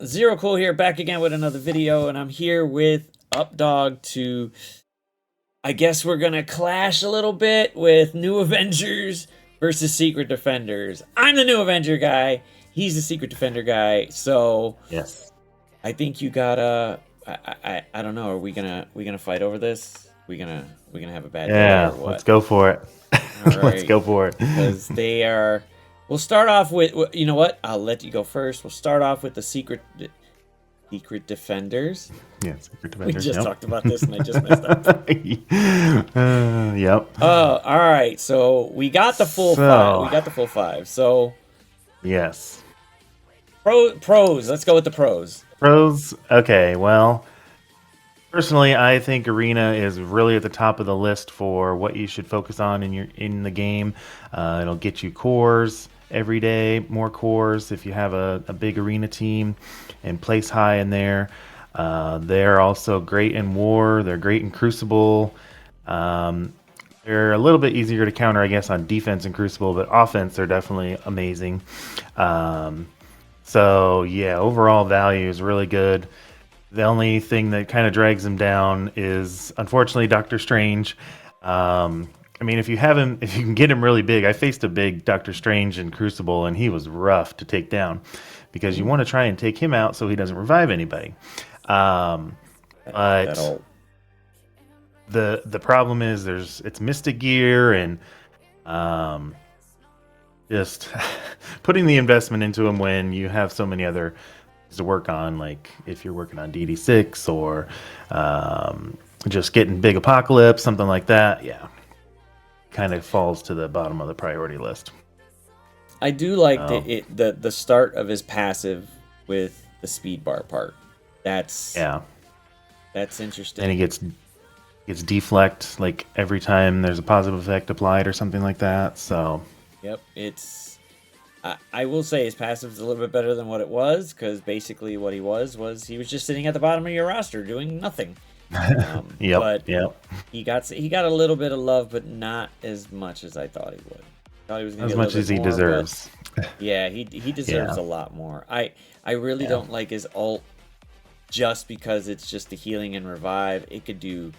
Zero Cool here, back again with another video, and I'm here with Updog to, I guess we're gonna clash a little bit with New Avengers versus Secret Defenders. I'm the New Avenger guy, he's the Secret Defender guy, so yes, I think you gotta, I don't know, are we gonna fight over this? We gonna have a bad day or what? Let's go for it. All Let's right, go for it. because they are. We'll start off with, you know what? I'll let you go first. We'll start off with the Secret Defenders. Yeah, Secret We Defenders. just talked about this and I just messed up. Yep. Oh, all right. So we got the full five. We got the full five. So yes. Pros. Let's go with the pros. Pros. Okay. Well, personally, I think Arena is really at the top of the list for what you should focus on in the game. It'll get you cores every day, more cores if you have a big Arena team, and place high in there. They're also great in War. They're great in Crucible. They're a little bit easier to counter, I guess, on defense in Crucible, but offense, they're definitely amazing. So yeah, overall value is really good. The only thing that kind of drags him down is, unfortunately, Doctor Strange. I mean, if you can get him really big. I faced a big Doctor Strange in Crucible, and he was rough to take down because you want to try and take him out so he doesn't revive anybody. But the problem is it's Mystic Gear and just putting the investment into him when you have so many other things to work on, like if you're working on DD6 or just getting big Apocalypse, something like that. Yeah, kind of falls to the bottom of the priority list. I do like the start of his passive with the speed bar part. That's interesting. And he gets deflect like every time there's a positive effect applied or something like that. So yep, I will say his passive is a little bit better than what it was, because basically what he was he was just sitting at the bottom of your roster doing nothing. But he got a little bit of love, but not as much as I thought he would. Thought he was gonna as get much as he more, deserves. Yeah, he deserves a lot more. I really don't like his ult just because it's just the healing and revive. It could do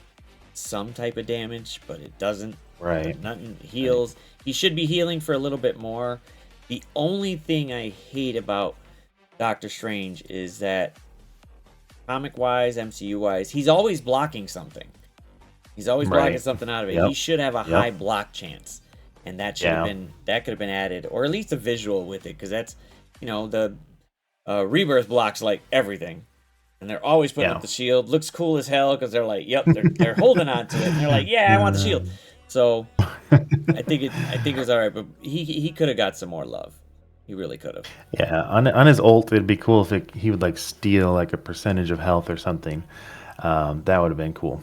some type of damage, but it doesn't. Right. Nothing heals. Right. He should be healing for a little bit more. The only thing I hate about Doctor Strange is that comic-wise, MCU-wise, he's always blocking something. He's always blocking something out of it. He should have a high block chance, and that should have been could have been added, or at least a visual with it, because that's, the Rebirth blocks like everything, and they're always putting up the shield. Looks cool as hell because they're like, yep, they're holding on to it, and they're like, yeah, I want the shield. So I think it was all right, but he could have got some more love. He really could have. Yeah, on his ult, it'd be cool if he would like steal like a percentage of health or something. That would have been cool.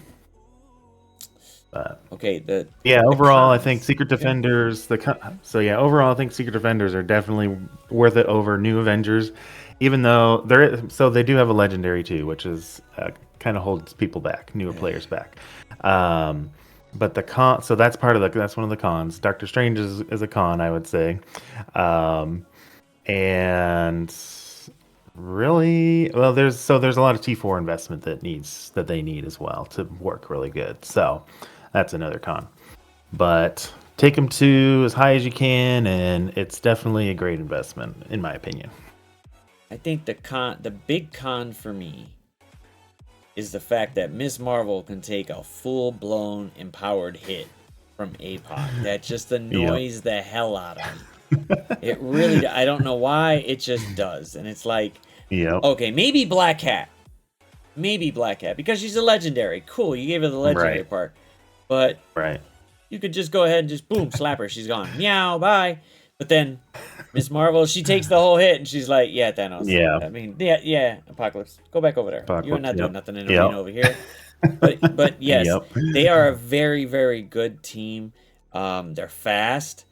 But okay, overall, I think Secret Defenders. Overall, I think Secret Defenders are definitely worth it over New Avengers, even though they do have a legendary too, which is kind of holds people back, newer players back. But the con, so that's one of the cons. Doctor Strange is a con, I would say. And really, well, there's a lot of T4 investment that they need as well to work really good. So that's another con. But take them to as high as you can, and it's definitely a great investment, in my opinion. I think the big con for me is the fact that Ms. Marvel can take a full-blown empowered hit from APOC. That just annoys the hell out of me. It really, I don't know why, it just does. And it's like, okay, maybe Black Cat, because she's a legendary. Cool, you gave her the legendary part. But you could just go ahead and just boom, slap her. She's gone. Meow, bye. But then Miss Marvel, she takes the whole hit, and she's like, yeah, Thanos. Yeah. I mean, Apocalypse. Go back over there. You're not doing nothing in Arena over here. But yes, they are a very, very good team. They're fast.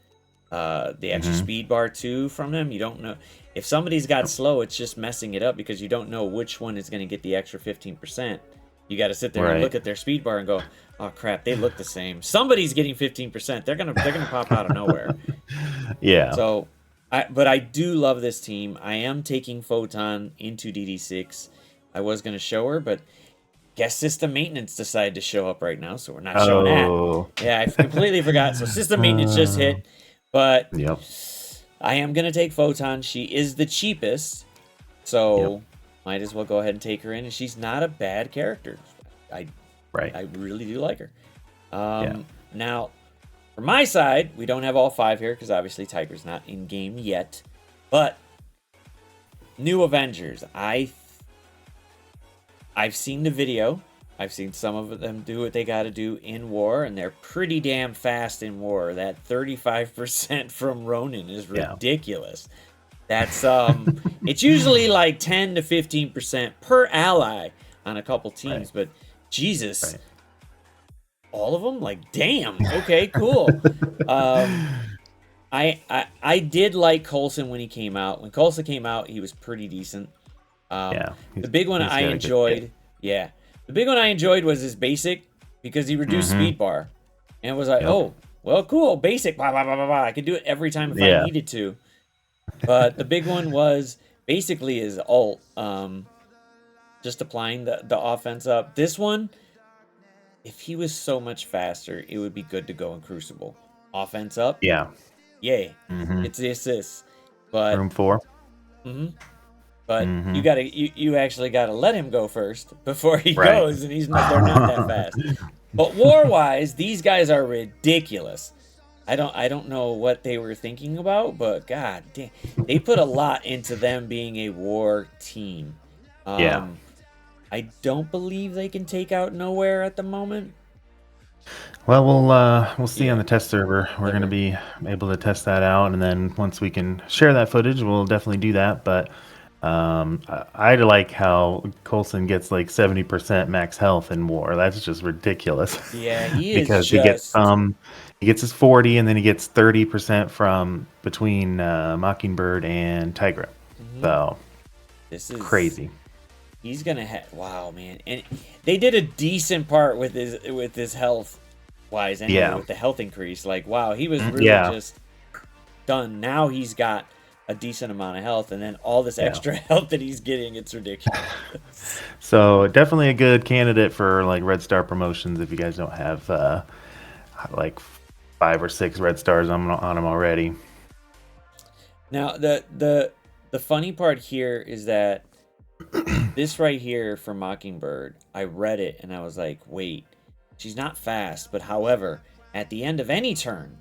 The extra speed bar, too, from them. You don't know. If somebody's got slow, it's just messing it up because you don't know which one is going to get the extra 15%. You got to sit there and look at their speed bar and go, oh crap, they look the same. Somebody's getting 15%. They're gonna pop out of nowhere. Yeah. So But I do love this team. I am taking Photon into DD6. I was going to show her, but guess system maintenance decided to show up right now, so we're not showing that. Oh. Yeah, I completely forgot. So system maintenance just hit, but Yep. I am going to take Photon. She is the cheapest, so might as well go ahead and take her in. And she's not a bad character. I really do like her. Now, for my side, we don't have all 5 here because obviously Tiger's not in game yet. But new Avengers, I've seen the video. I've seen some of them do what they got to do in war, and they're pretty damn fast in war. That 35% from Ronin is ridiculous. That's it's usually like 10 to 15% per ally on a couple teams, but Jesus. All of them? Like, damn. Okay, cool. I did like Coulson when he came out. When Coulson came out, he was pretty decent. The big one I enjoyed, the big one I enjoyed was his basic because he reduced speed bar, and it was like, oh, well, cool, basic, blah, blah, blah, blah, blah. I could do it every time if I needed to. But the big one was basically his ult, just applying the offense up. This one, if he was so much faster, it would be good to go in Crucible. Offense up. Yeah. Yay. It's the assists. But room 4. But you actually gotta let him go first before he goes, and they're not that fast. But war-wise, these guys are ridiculous. I don't know what they were thinking about, but god damn, they put a lot into them being a war team. I don't believe they can take out Nowhere at the moment. Well, we'll see on the test server. We're going to be able to test that out, and then once we can share that footage, we'll definitely do that. But I like how Coulson gets like 70% max health in war. That's just ridiculous. Yeah, he is because he gets his 40, and then he gets 30% from between Mockingbird and Tigra. So this is crazy. He's gonna have man, and they did a decent part with his health wise anyway, with the health increase. Like he was really just done. Now he's got a decent amount of health, and then all this extra health that he's getting, it's ridiculous. So definitely a good candidate for like Red Star promotions if you guys don't have like 5 or 6 Red Stars on him already. Now the funny part here is that this right here for Mockingbird, I read it and I was like, wait, she's not fast, but however, at the end of any turn,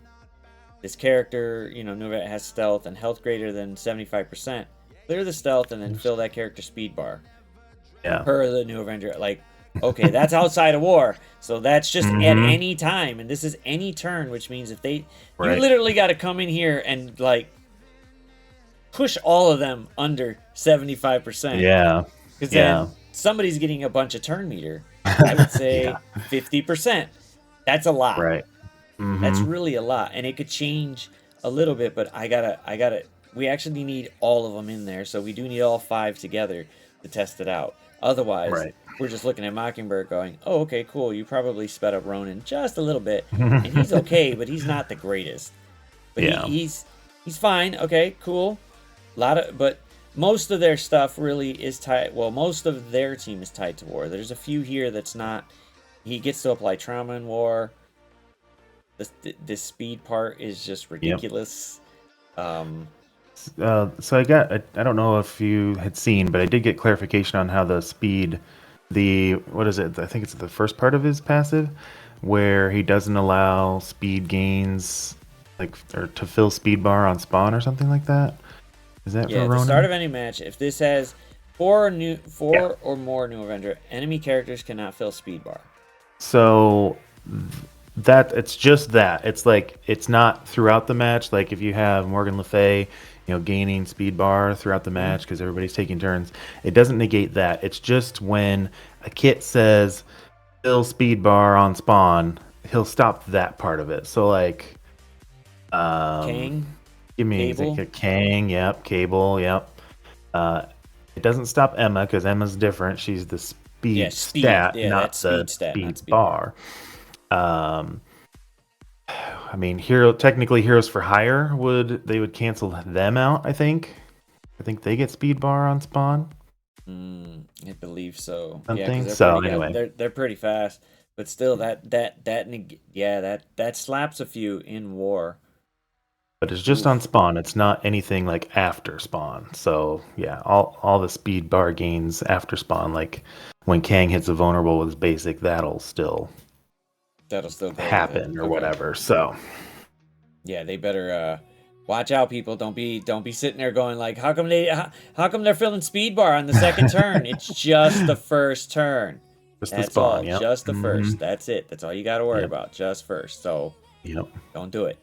this character, Nuvette has stealth and health greater than 75%. Clear the stealth and then fill that character's speed bar. Per the new Avenger. Like, okay, that's outside of war. So that's just at any time. And this is any turn, which means if you literally got to come in here and like push all of them under 75%. Yeah. Because then somebody's getting a bunch of turn meter. I would say 50%. That's a lot. Right. That's really a lot. And it could change a little bit, but we actually need all of them in there. So we do need all 5 together to test it out. Otherwise, we're just looking at Mockingbird going, oh, okay, cool. You probably sped up Ronin just a little bit. And he's okay, but he's not the greatest. But he's fine. Okay, cool. But most of their stuff really is tied. Well, most of their team is tied to war. There's a few here that's not. He gets to apply trauma in war. The speed part is just ridiculous. So I don't know if you had seen, but I did get clarification on how the speed, what is it? I think it's the first part of his passive, where he doesn't allow speed gains, or to fill speed bar on spawn or something like that. Is that for Ronin? At the start of any match, if this has 4 or more new Avenger, enemy characters cannot fill speed bar. So it's just that. It's like it's not throughout the match. Like if you have Morgan Le Fay, gaining speed bar throughout the match because everybody's taking turns, it doesn't negate that. It's just when a kit says fill speed bar on spawn, he'll stop that part of it. So like Kang? Give me a Kang, Cable, it doesn't stop Emma because Emma's different. She's the speed stat, not the speed bar. I mean, technically Heroes for Hire would cancel them out, I think. I think they get speed bar on spawn. I believe so. Yeah, Something. because So anyway, they're pretty fast, but still that slaps a few in war. but it's just on spawn. It's not anything like after spawn. So yeah, all the speed bar gains after spawn, like when Kang hits a vulnerable with basic, that'll still go happen or whatever. So yeah, they better watch out, people. Don't be sitting there going like, how come they're filling speed bar on the second turn? It's just the first turn. just That's the spawn. all. Yep. Just the first. That's it. That's all you got to worry Yep. about. Just first. So Yep. don't do it.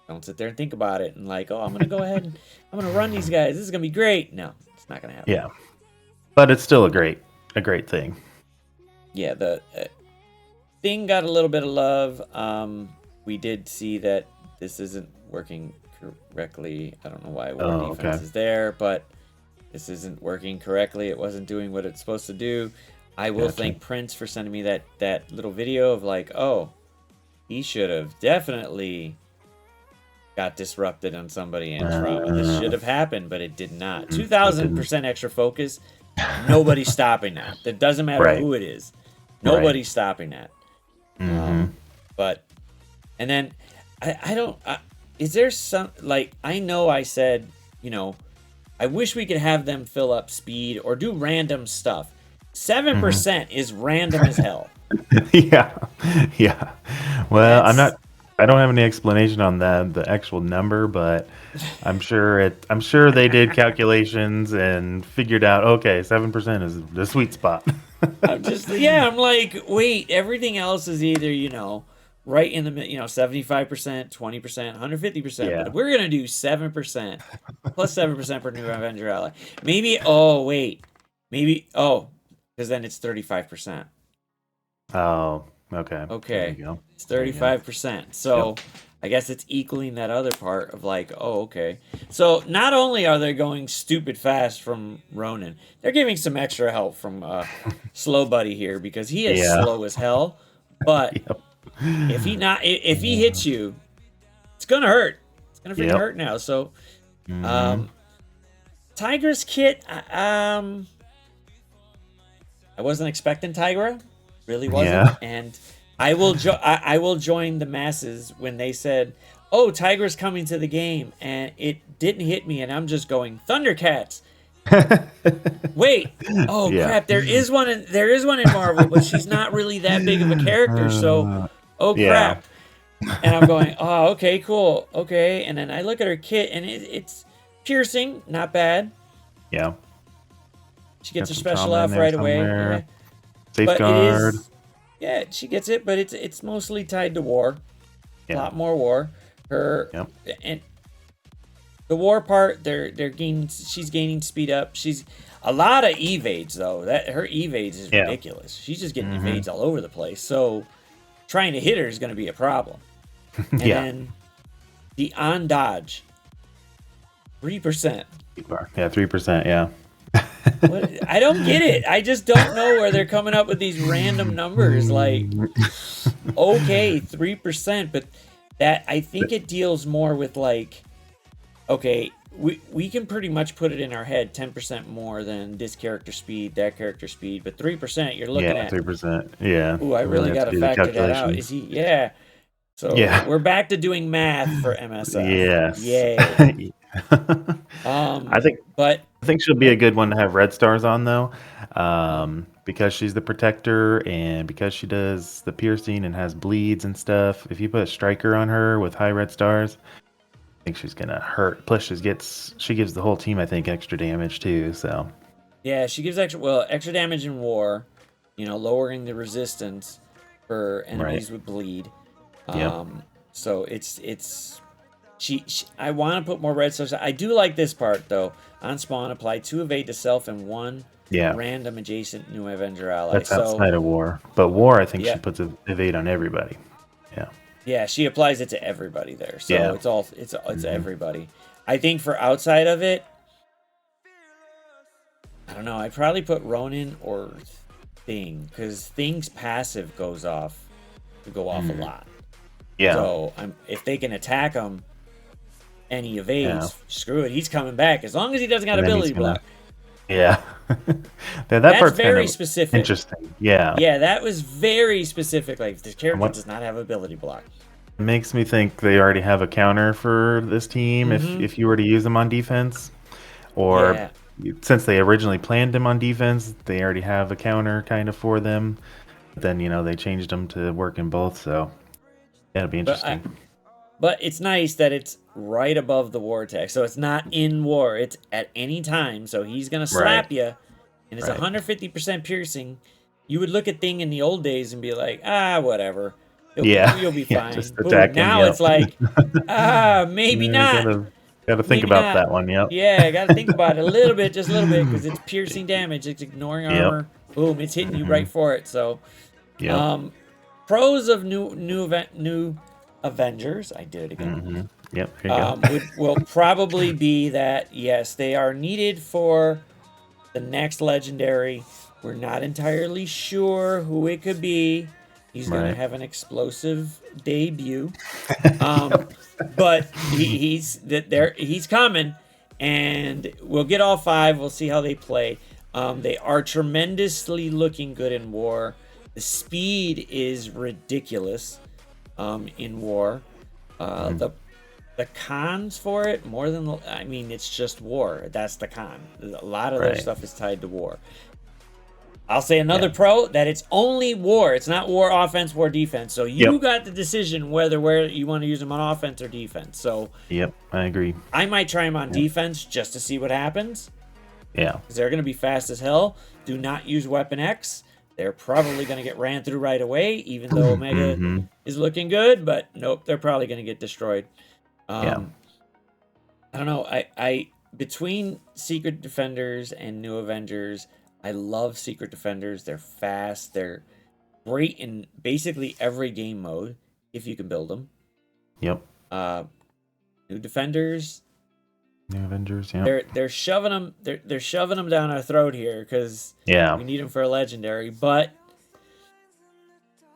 Don't sit there and think about it and like, oh, I'm gonna go ahead and I'm gonna run these guys. This is gonna be great. No, it's not gonna happen. Yeah, but it's still a great thing. Yeah, the thing got a little bit of love. We did see that this isn't working correctly. I don't know why war defense is there, but this isn't working correctly. It wasn't doing what it's supposed to do. I will thank Prince for sending me that little video of like, oh, he should have definitely got disrupted on somebody in trauma. This should have happened, but it did not. 2,000% extra focus. Nobody's stopping that. It doesn't matter who it is. Nobody's stopping that. But, and then I don't. Is there some like I know I said, you know, I wish we could have them fill up speed or do random stuff. 7% is random as hell. Yeah. Well, I don't have any explanation on the actual number, but I'm sure they did calculations and figured out, okay, 7% is the sweet spot. I'm like, wait, everything else is either, you know, right in the middle, you know, 75%, 20%, 150%. Yeah. But if we're going to do 7% plus 7% per new Avenger ally, because then it's 35%. Oh, okay. Okay. There you go. It's 35%. So I guess it's equaling that other part of like, oh, okay. So not only are they going stupid fast from Ronan, they're giving some extra help from Slow Buddy here because he is slow as hell. But if he hits you, it's gonna hurt. It's gonna freaking hurt now. So Tigra's kit, I wasn't expecting Tigra. Really wasn't. And I will join the masses when they said, "Oh, Tiger's coming to the game," and it didn't hit me, and I'm just going Thundercats. Wait, crap! There is one in Marvel, but she's not really that big of a character. So, crap! And I'm going, oh, okay, cool, okay. And then I look at her kit, and it's piercing, not bad. Yeah. She gets her special off right away. Yeah. Safeguard. Yeah, she gets it, but it's mostly tied to war. A lot more war. And the war part, she's gaining speed up. She's a lot of evades though. That her evades is ridiculous. She's just getting evades all over the place. So trying to hit her is going to be a problem. And then the on dodge, 3%. Yeah, 3%. Yeah. I don't get it. I just don't know where they're coming up with these random numbers. Like, okay, 3%, but that I think it deals more with like, okay, we can pretty much put it in our head 10% more than this character speed, that character speed, but 3% you're looking at 3%. Yeah. Ooh, I really got to factor that out. Is he? Yeah. So we're back to doing math for MSF. Yes. Yay. I think she'll be a good one to have red stars on though, because she's the protector and because she does the piercing and has bleeds and stuff. If you put a striker on her with high red stars, I think she's gonna hurt. Plus, she gives the whole team, I think, extra damage too. So yeah, she gives extra damage in war. You know, lowering the resistance for enemies with bleed. So it's. I want to put more red stars. I do like this part though. On spawn, apply 2 evade to self and 1 random adjacent new Avenger ally. That's outside of war. But war, I think she puts evade on everybody. Yeah. Yeah, she applies it to everybody there. So it's everybody. I think for outside of it, I don't know. I'd probably put Ronin or Thing because Thing's passive goes off a lot. Yeah. So if they can attack him and he Yeah. evades, screw it, he's coming back as long as he doesn't got And then he's ability gonna. block. Yeah. That That's part's kind very of specific. interesting. Yeah. Yeah, that was very specific. Like this And character what does not have ability block. makes me think they already have a counter for this team Mm-hmm. if you were to use them on defense, or Yeah, since they originally planned them on defense, they already have a counter kind of for them. Then they changed them to work in both, so that'll be but interesting. it's nice that it's right above the war tech, so it's not in war. It's at any time. So he's gonna Right. slap you, and it's Right. 150% piercing. You would look at thing in the old days and be like, whatever. Yeah. You'll be Yeah. fine. Just Boom. attack him. Now Yep. it's like, maybe Yeah, not. gotta think Maybe about not. that one. Yep. Yeah, I gotta think about it a little bit, just a little bit, because it's piercing damage. It's ignoring Yep. armor. Boom, it's hitting you Hmm. right for it. So, Yep. um, pros of new Avengers. I did it again. Hmm. Yep. Here you go. Will probably be that yes, they are needed for the next legendary. We're not entirely sure who it could be. He's gonna Right. have an explosive debut. But he's coming, and we'll get all 5. We'll see how they play. They are tremendously looking good in war. The speed is ridiculous in war. The cons for it, more than I mean, it's just war. That's the con. A lot of their Right. stuff is tied to war. I'll say another Yeah. pro that it's only war. It's not war offense, war defense. So you Yep. got the decision where you want to use them on offense or defense. So Yep. I agree. I might try them on Yep. defense just to see what happens, Yeah. because they're going to be fast as hell. Do not use Weapon X. They're probably going to get ran through right away, even though Omega Hmm. is looking good. But nope, they're probably going to get destroyed. Yeah. I don't know. I between Secret Defenders and New Avengers, I love Secret Defenders. They're fast. They're great in basically every game mode if you can build them. Yep. New Defenders, New Avengers. Yeah. they're shoving them. They're shoving them down our throat here because Yeah. we need them for a legendary. But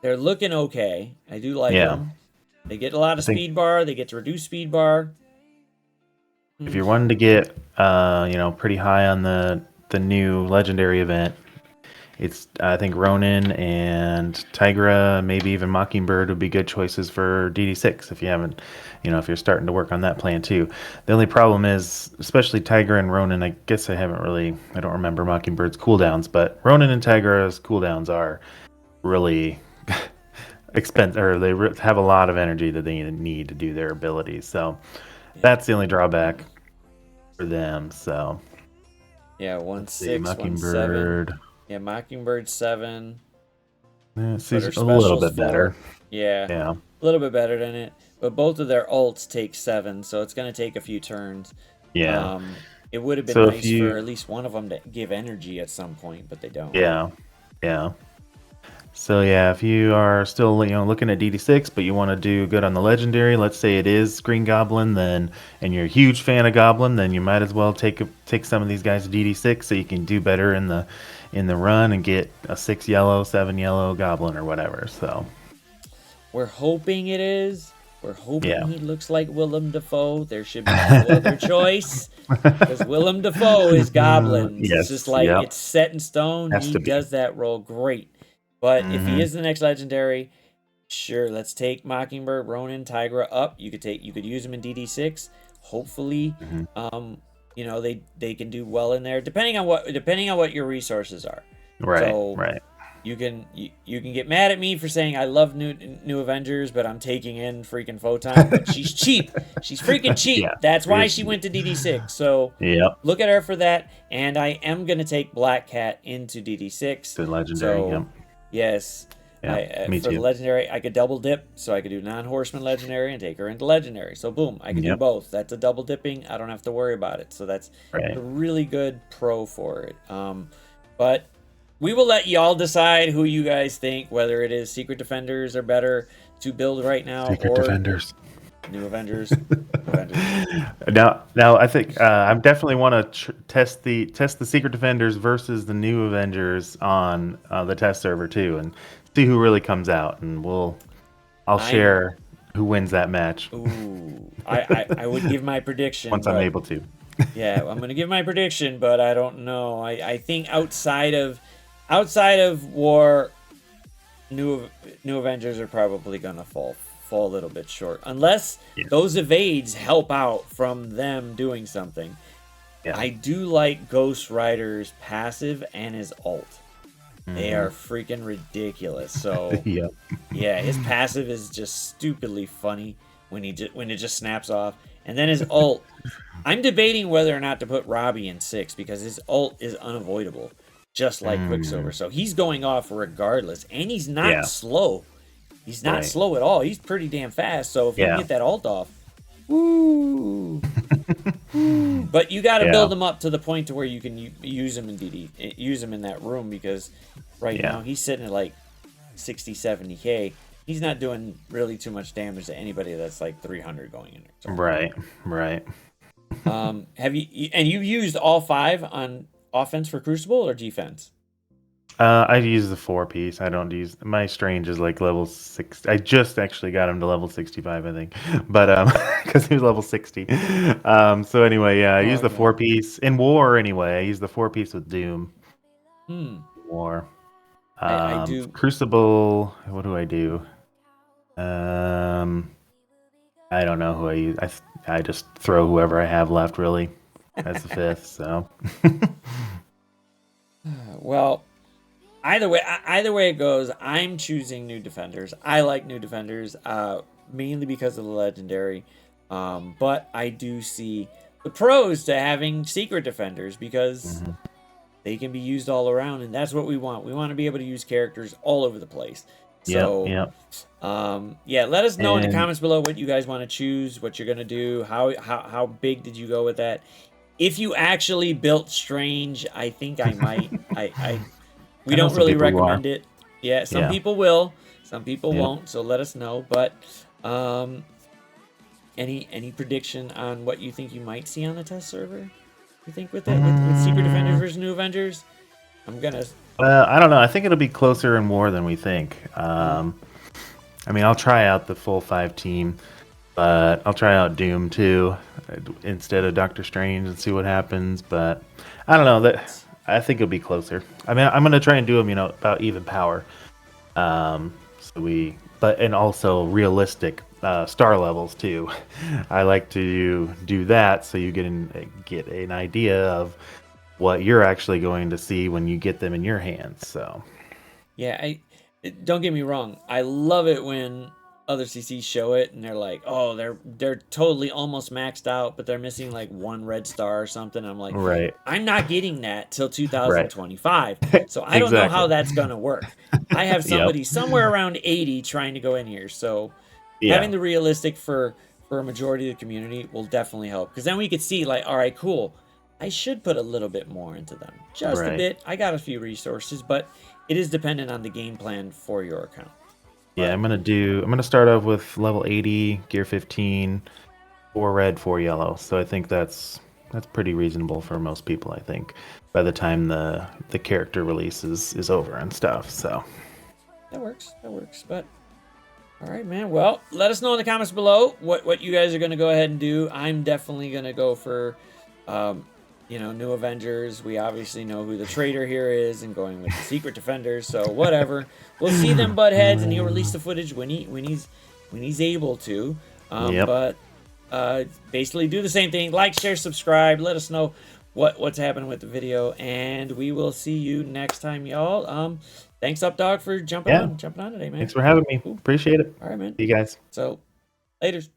they're looking okay. I do like Yeah. them. They get a lot of I think- speed bar. They get to reduce speed bar. If you're wanting to get, pretty high on the new legendary event, it's I think Ronin and Tigra, maybe even Mockingbird would be good choices for DD6 if you haven't, if you're starting to work on that plan too. The only problem is, especially Tigra and Ronin, I guess I don't remember Mockingbird's cooldowns, but Ronin and Tigra's cooldowns are really expensive, or they have a lot of energy that they need to do their abilities. So that's the only drawback for them. So Yeah, let's see, 1-6, 1-7. Mockingbird. Yeah, Mockingbird 7. It's But her a little specials bit better. 4. Yeah, Yeah. a little bit better than it. But both of their ults take 7, so it's going to take a few turns. Yeah. It would have been So if nice you- for at least one of them to give energy at some point, but they don't. Yeah. Yeah. So yeah, if you are still looking at DD6, but you want to do good on the legendary, let's say it is Green Goblin, and you're a huge fan of Goblin, then you might as well take some of these guys to DD6 so you can do better in the run and get a 6 yellow, 7 yellow Goblin or whatever. So We're hoping it is. We're hoping Yeah. he looks like Willem Dafoe. There should be no other choice, because Willem Dafoe is Goblin. Yes, It's just like yep. it's set in stone. Has He to be. does that role great. But if he Mhm. is the next legendary, sure, let's take Mockingbird, Ronin, Tigra up. You could use him in DD6. Hopefully, Mhm. they can do well in there, depending on what your resources are. right, So, right. You can get mad at me for saying I love new Avengers, but I'm taking in freaking Photon. But she's cheap. She's freaking cheap. Yeah, That's why yes. she went to DD6. So Yep. look at her for that. And I am gonna take Black Cat into DD6. The legendary. So, Yep. yes. Yeah, me For the too. legendary, I could double dip, so I could do non-horseman legendary and take her into legendary. So boom, I could do Yep. both. That's a double dipping. I don't have to worry about it. So that's Right. a really good pro for it. But we will let y'all decide who you guys think, whether it is Secret Defenders are better to build right now, Secret or Defenders. New Avengers. Avengers. Now, I think I definitely want to test the Secret Defenders versus the New Avengers on the test server too, and see who really comes out. And I'll I'm- share who wins that match Ooh, I would give my prediction, once I'm but able to. yeah, I'm gonna give my prediction, but I don't know. I think outside of War, New Avengers are probably gonna fall a little bit short unless Yeah. those evades help out from them doing something. Yeah. I do like Ghost Rider's passive and his ult. They are Mm-hmm. freaking ridiculous. So Yeah. yeah, his passive is just stupidly funny when when it just snaps off, and then his ult. I'm debating whether or not to put Robbie in 6 because his ult is unavoidable, just like Quicksilver. Mm. So he's going off regardless, and he's not Yeah. slow. He's not Right. slow at all. He's pretty damn fast. So if he can Yeah. get that ult off, woo, woo. But you got to Yeah. build him up to the point to where you can use him in use him in that room because right Yeah. now he's sitting at like 60, 70K. He's not doing really too much damage to anybody that's like 300 going in there. So. Right. Right. Have you've used all 5 on offense for Crucible or defense? I use the 4-piece. I don't use my Strange is like level 6. I just actually got him to level 65, I think, but because he was level 60. So anyway, yeah, I Oh, use the okay. 4-piece in War. Anyway, I use the 4-piece with Doom. War. I do. Crucible. What do I do? Um, I don't know who I use. I just throw whoever I have left really as the 5th. So Well, either way it goes, I'm choosing new defenders. I like new defenders, mainly because of the legendary. But I do see the pros to having secret defenders because they can be used all around, and that's what we want. We want to be able to use characters all over the place. So, yep. yeah, let us know in the And comments below what you guys want to choose, what you're gonna do, how big did you go with that? If you actually built Strange, I think I might. We I know don't some really people who are. recommend it. Yeah, some Yeah. people will, some people Yep. won't. So let us know. But any prediction on what you think you might see on the test server? You think with it with Secret Defenders versus New Avengers? I'm gonna. I don't know. I think it'll be closer in War than we think. I mean, I'll try out the full 5 team, but I'll try out Doom too instead of Doctor Strange and see what happens. But I don't know that. I think it'll be closer. I mean, I'm gonna try and do them, about even power. And also realistic star levels too. I like to do that so you get an idea of what you're actually going to see when you get them in your hands. So Yeah, don't get me wrong. I love it when other CCs show it and they're like, oh, they're totally almost maxed out, but they're missing like 1 red star or something. I'm like, right, I'm not getting that till right, 2025. So I don't know how exactly. that's gonna work. I have Yep. somebody somewhere around 80 trying to go in here. So having Yeah. the realistic for a majority of the community will definitely help. Because then we could see like, all right, cool. I should put a little bit more into them. Just a Right. bit. I got a few resources, but it is dependent on the game plan for your account. Yeah, I'm gonna start off with level 80, gear 15, 4 red, 4 yellow. So I think that's pretty reasonable for most people, I think, by the time the character release is over and stuff. So That works. That works. But all right, man. Well, let us know in the comments below what you guys are going to go ahead and do. I'm definitely going to go for New Avengers. We obviously know who the traitor here is and going with the Secret Defenders. So whatever. We'll see them butt heads and he'll release the footage when he's able to. Yep. But basically do the same thing. Like, share, subscribe. Let us know what's happening with the video, and we will see you next time, y'all. Thanks, Updog, for jumping on today, man. Thanks for having me. Cool. Appreciate it. All right, man. See you guys. So, laters.